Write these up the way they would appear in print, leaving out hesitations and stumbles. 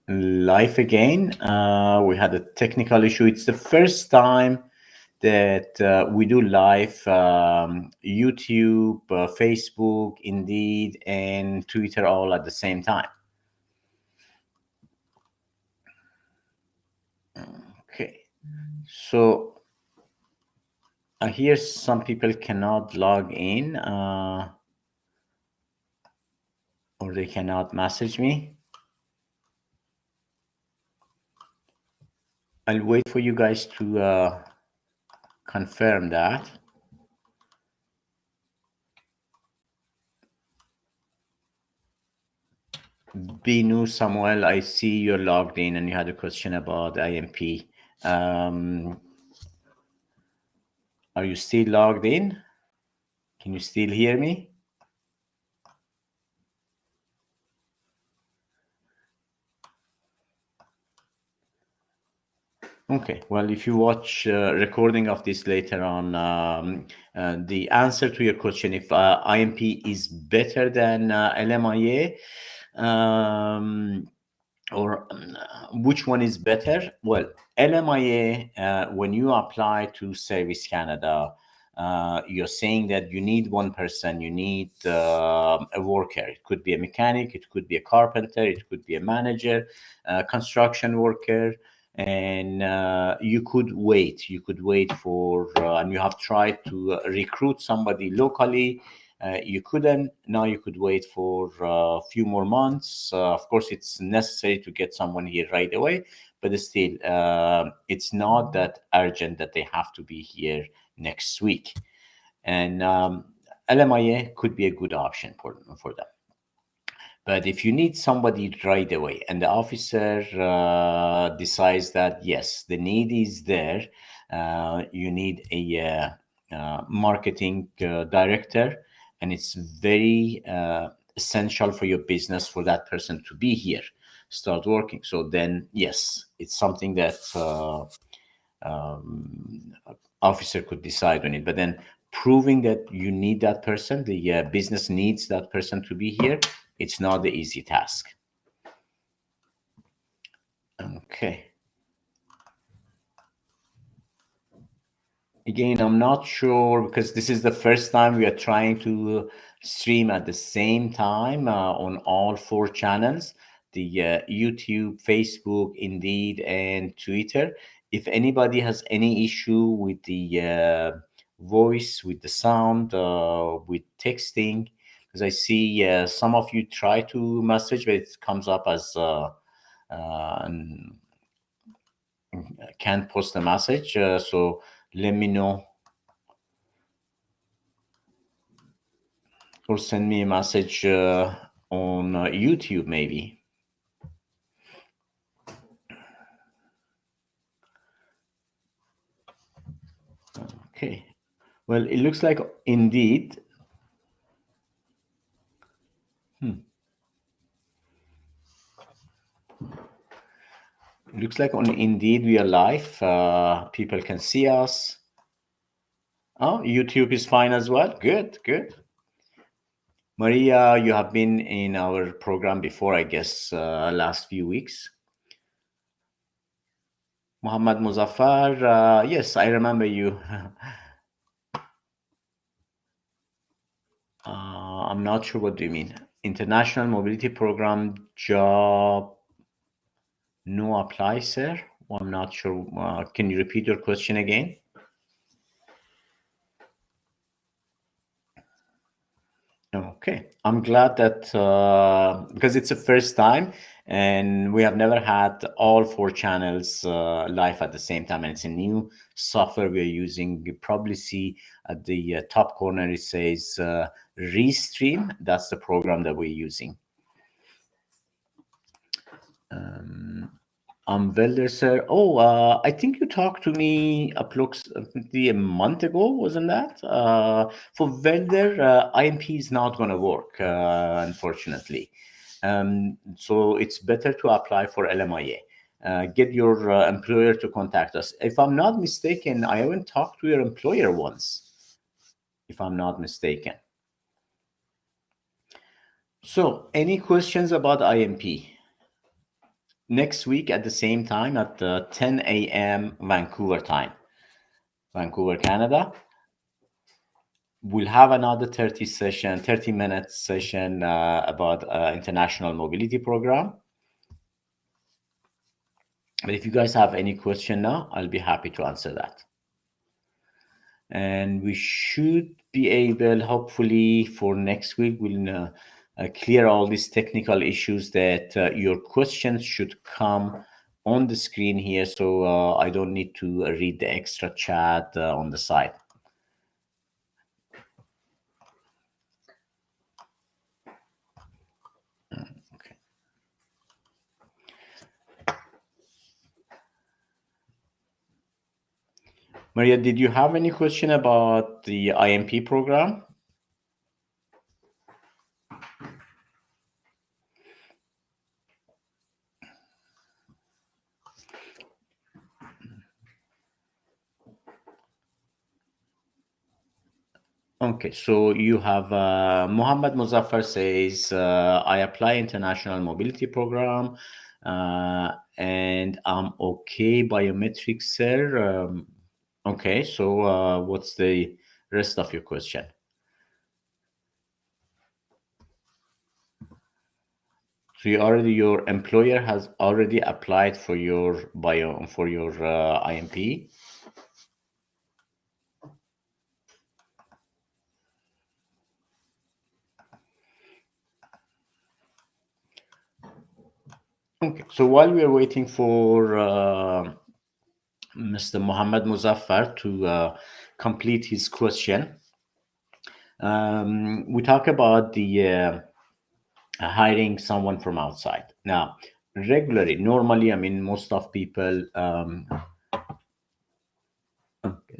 Live again. We had a technical issue. It's the first time that we do live YouTube, Facebook, Indeed, and Twitter all at the same time. Okay, so here some people cannot log in or they cannot message me. I'll wait for you guys to confirm that. Binu Samuel, I see you're logged in and you had a question about IMP. Are you still logged in? Can you still hear me? Okay, well, if you watch recording of this later on, the answer to your question, if IMP is better than LMIA, or which one is better? Well, LMIA, when you apply to Service Canada, you're saying that you need one person, you need a worker. It could be a mechanic, it could be a carpenter, it could be a manager, construction worker, and you could wait. You could wait for, and you have tried to recruit somebody locally. You couldn't. Now you could wait for a few more months. Of course, it's necessary to get someone here right away, but still, it's not that urgent that they have to be here next week. And LMIA could be a good option for them. But if you need somebody right away and the officer decides that, yes, the need is there, you need a marketing director, and it's very essential for your business for that person to be here, start working. So then, yes, it's something that officer could decide on it. But then proving that you need that person, the business needs that person to be here, it's not the easy task. Okay. Again, I'm not sure because this is the first time we are trying to stream at the same time on all 4 channels, the YouTube, Facebook, Indeed, and Twitter. If anybody has any issue with the voice, with the sound, with texting, because I see some of you try to message, but it comes up as can't post a message. So let me know or send me a message on YouTube maybe. Okay. Well, it looks like Indeed. It looks like on Indeed we are live. People can see us. Oh, YouTube is fine as well. Good, good. Maria, you have been in our program before, I guess, last few weeks. Muhammad Muzaffar, yes, I remember you. I'm not sure what do you mean. International Mobility Program job no apply, sir. Well, I'm not sure. Can you repeat your question again? Okay, I'm glad that because it's the first time and we have never had all 4 channels live at the same time, and it's a new software we're using. You probably see at the top corner it says Restream. That's the program that we're using. Welder, sir. Oh, I think you talked to me approximately a month ago, wasn't that? For Welder, IMP is not going to work, unfortunately. So it's better to apply for LMIA. Get your employer to contact us. If I'm not mistaken, I haven't talked to your employer once, if I'm not mistaken. So, any questions about IMP? next week at the same time at 10 a.m. Vancouver time, Vancouver, Canada. We'll have another 30 minute session about international mobility program. But if you guys have any question now, I'll be happy to answer that. And we should be able, hopefully for next week, we'll clear all these technical issues that your questions should come on the screen here. So I don't need to read the extra chat on the side. Okay. Maria, did you have any question about the IMP program? Okay, so you have Muhammad Muzaffar says, I apply international mobility program and I'm okay biometrics, sir. Okay, so what's the rest of your question? So your employer has already applied for your IMP? Okay, so while we are waiting for Mr. Muhammad Muzaffar to complete his question, we talk about the hiring someone from outside. Now, normally, I mean, most of people.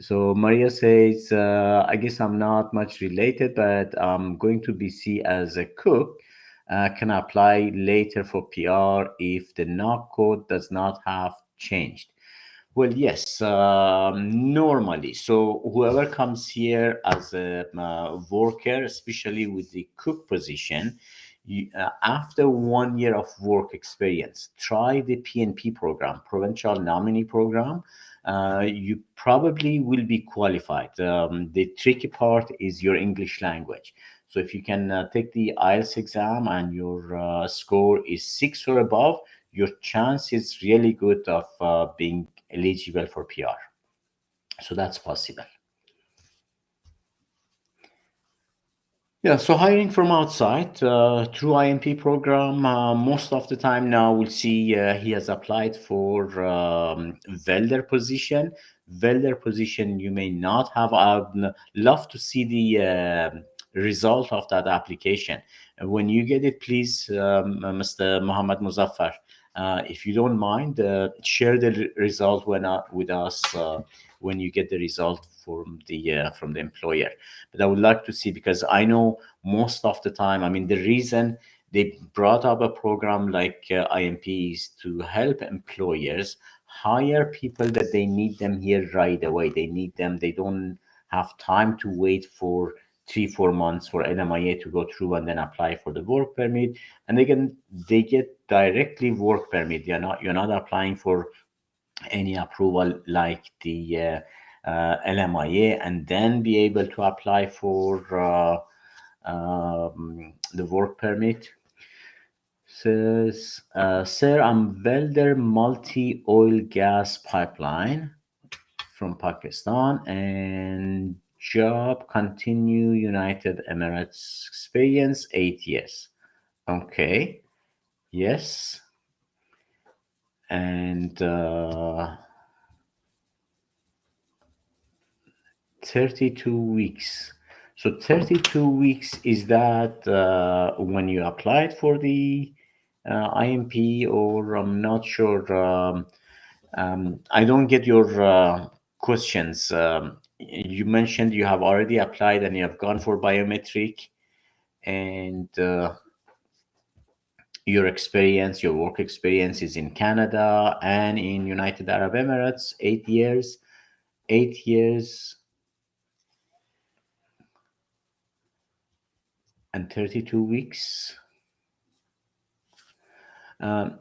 So Maria says, I guess I'm not much related, but I'm going to BC as a cook. Can I apply later for PR if the knock code does not have changed? Well, yes, normally. So whoever comes here as a worker, especially with the cook position, after 1 year of work experience, try the PNP program, Provincial Nominee Program. You probably will be qualified. The tricky part is your English language. So if you can take the IELTS exam and your score is 6 or above, your chance is really good of being eligible for PR. So that's possible. Yeah, so hiring from outside through IMP program, most of the time now we'll see he has applied for welder position. Welder position you may not have. I'd love to see the result of that application. And when you get it, please, Mr. Muhammad Muzaffar, if you don't mind, share the result with us when you get the result from the employer. But I would like to see, because I know most of the time, I mean, the reason they brought up a program like IMP is to help employers hire people that they need them here right away. They need them. They don't have time to wait for 3 4 months for LMIA to go through and then apply for the work permit. And they get directly work permit. You're not applying for any approval like the LMIA and then be able to apply for the work permit. Says, sir, I'm welder multi-oil gas pipeline from Pakistan and job continue United Emirates experience 8 years. Okay, yes. And 32 weeks. So 32 weeks, is that when you applied for the IMP, or I'm not sure. I don't get your questions. You mentioned you have already applied and you have gone for biometric, and your work experience is in Canada and in United Arab Emirates, 8 years. 8 years and 32 weeks.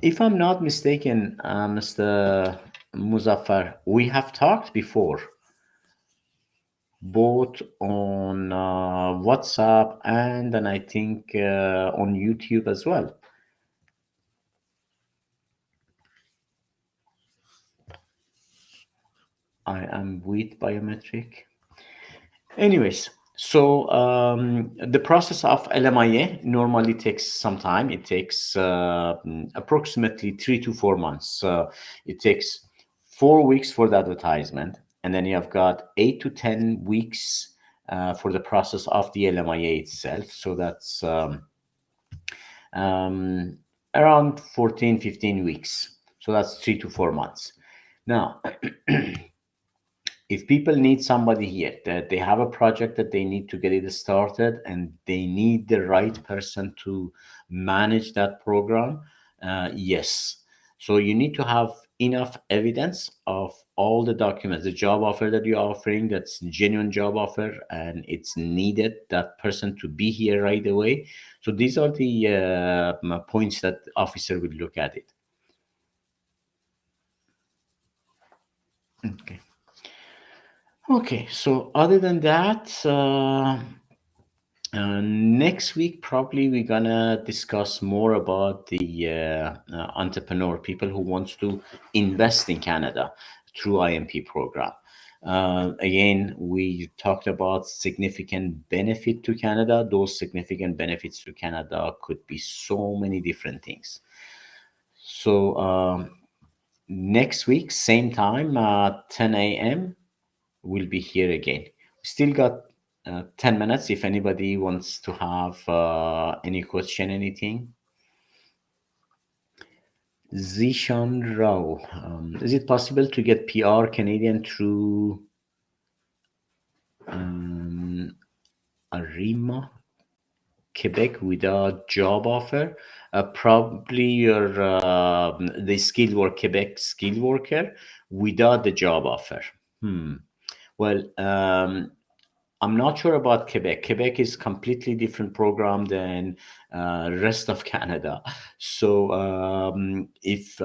If I'm not mistaken, Mr. Muzaffar, we have talked before, both on WhatsApp and then I think on YouTube as well. I am with biometric. Anyways, so the process of LMIA normally takes some time. It takes approximately 3 to 4 months. It takes 4 weeks for the advertisement, and then you have got 8 to 10 weeks for the process of the LMIA itself. So that's um, around 14, 15 weeks. So that's 3 to 4 months. Now, if people need somebody here, that they have a project that they need to get it started and they need the right person to manage that program, yes. So you need to have enough evidence of all the documents, the job offer that you're offering, that's genuine job offer, and it's needed that person to be here right away. So these are the points that the officer will look at it. Okay. Okay, so other than that, next week probably we're gonna discuss more about the entrepreneur, people who wants to invest in Canada through IMP program. Again, we talked about significant benefit to Canada. Those significant benefits to Canada could be so many different things. So next week, same time, 10 a.m. we'll be here again. Still got 10 minutes if anybody wants to have any question, anything. Zishan Rao. Is it possible to get PR Canadian through Arima, Quebec without job offer? Probably you're the skilled work, Quebec skilled worker without the job offer. Well, I'm not sure about Quebec. Quebec is completely different program than rest of Canada. So if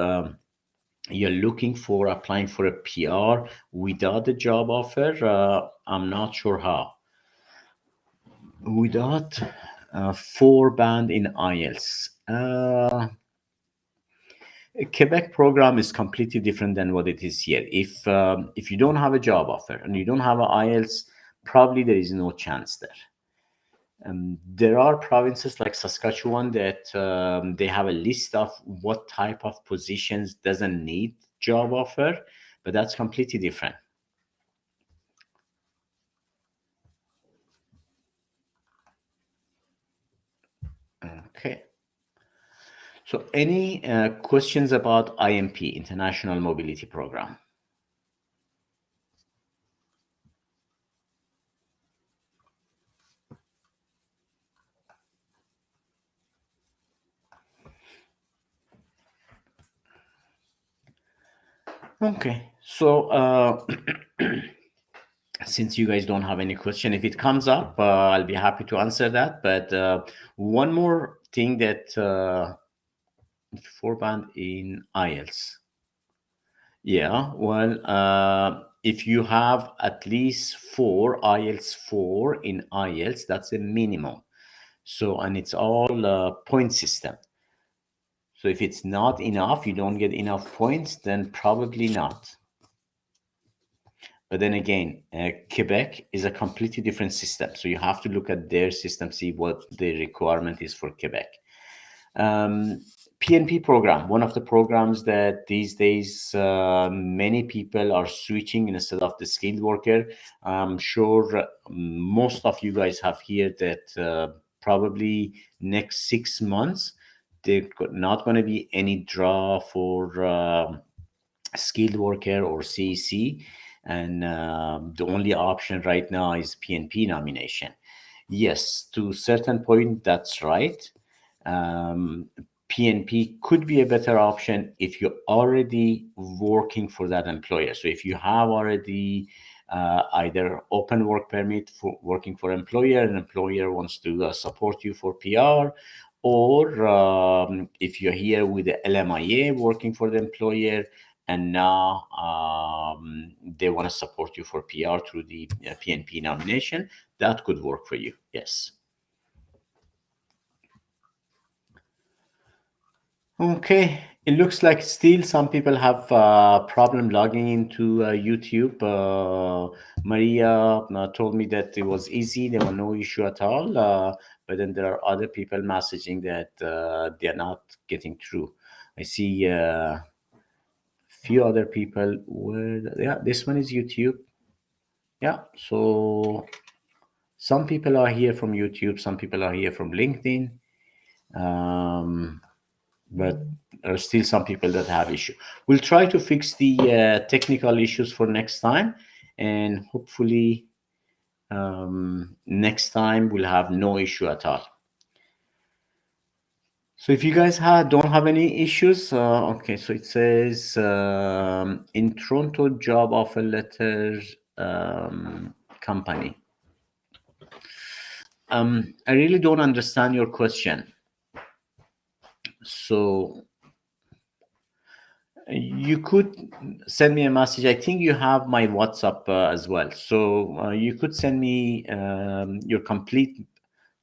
you're looking for applying for a PR without a job offer, I'm not sure how. Without 4 band in IELTS. Quebec program is completely different than what it is here. If you don't have a job offer and you don't have an IELTS, probably there is no chance there. There are provinces like Saskatchewan that they have a list of what type of positions doesn't need job offer, but that's completely different. Okay. So any questions about IMP, International Mobility Program? Okay. So since you guys don't have any question, if it comes up, I'll be happy to answer that. But one more thing that 4 band in IELTS. Yeah, well, if you have at least 4 IELTS 4 in IELTS, that's a minimum. So, and it's all point system. So if it's not enough, you don't get enough points, then probably not. But then again, Quebec is a completely different system. So you have to look at their system, see what the requirement is for Quebec. PNP program, one of the programs that these days many people are switching instead of the skilled worker. I'm sure most of you guys have heard that probably next 6 months, there's not going to be any draw for skilled worker or CEC. And the only option right now is PNP nomination. Yes, to a certain point, that's right. PNP could be a better option if you're already working for that employer. So if you have already either open work permit for working for employer, an employer wants to support you for PR, or if you're here with the LMIA working for the employer, and now they want to support you for PR through the PNP nomination, that could work for you. Yes. Okay, it looks like still some people have problem logging into YouTube. Maria told me that it was easy, there was no issue at all. But then there are other people messaging that they're not getting through. I see a few other people where, yeah, this one is YouTube. Yeah, so some people are here from YouTube, some people are here from LinkedIn. But there are still some people that have issue. We'll try to fix the technical issues for next time, and hopefully next time we'll have no issue at all. So if you guys don't have any issues, okay, so it says in Toronto job offer letter company. I really don't understand your question. So you could send me a message. I think you have my WhatsApp as well. So you could send me your complete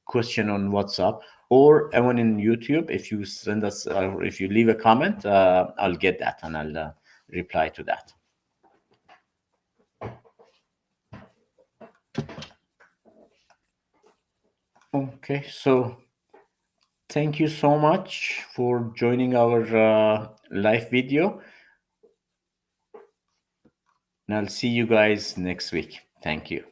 question on WhatsApp, or even in YouTube. If you send us, if you leave a comment, I'll get that and I'll reply to that. Okay, so thank you so much for joining our live video. And I'll see you guys next week. Thank you.